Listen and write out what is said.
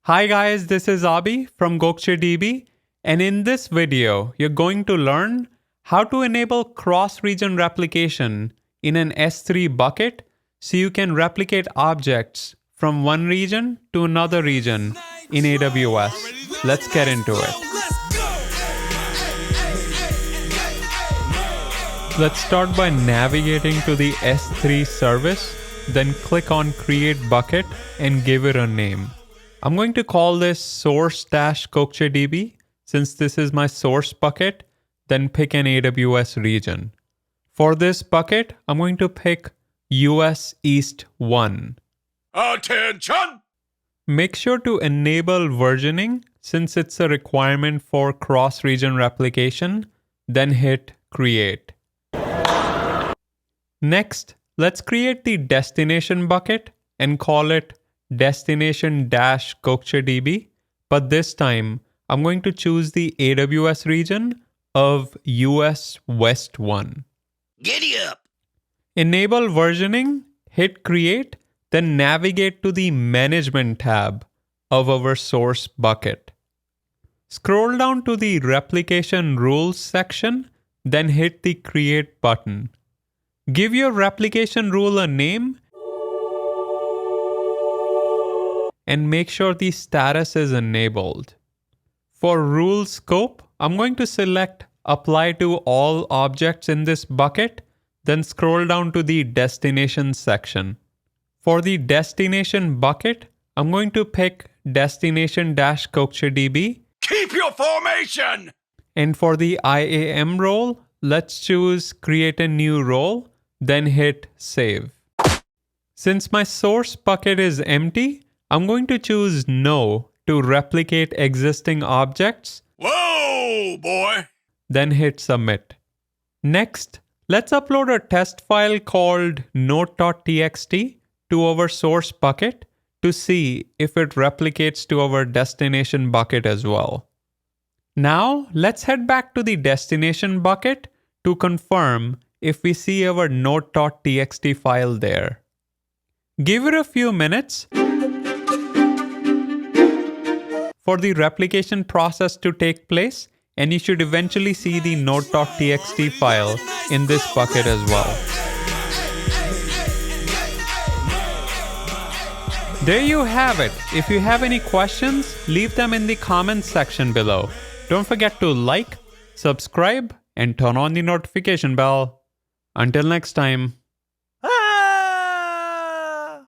Hi guys, this is Abi from GokceDB, and in this video, you're going to learn how to enable cross-region replication in an S3 bucket so you can replicate objects from one region to another region in AWS. Let's get into it. Let's start by navigating to the S3 service, then click on Create Bucket and give it a name. I'm going to call this source-GokceDB since this is my source bucket, then pick an AWS region. For this bucket, I'm going to pick US East 1. Attention! Make sure to enable versioning since it's a requirement for cross-region replication, then hit Create. Next, let's create the destination bucket and call it destination-GokceDB, but this time I'm going to choose the AWS region of US West 1. Giddy up! Enable versioning, hit create, then navigate to the management tab of our source bucket. Scroll down to the replication rules section, then hit the create button. Give your replication rule a name and make sure the status is enabled. For rule scope, I'm going to select apply to all objects in this bucket, then scroll down to the destination section. For the destination bucket, I'm going to pick destination-GokceDB. Keep your formation! And for the IAM role, let's choose create a new role, then hit save. Since my source bucket is empty, I'm going to choose no to replicate existing objects. Whoa, boy! Then hit submit. Next, let's upload a test file called note.txt to our source bucket to see if it replicates to our destination bucket as well. Now, let's head back to the destination bucket to confirm if we see our note.txt file there. Give it a few minutes for the replication process to take place, and you should eventually see the note.txt file in this bucket as well. There you have it. If you have any questions, leave them in the comments section below. Don't forget to like, subscribe, and turn on the notification bell. Until next time.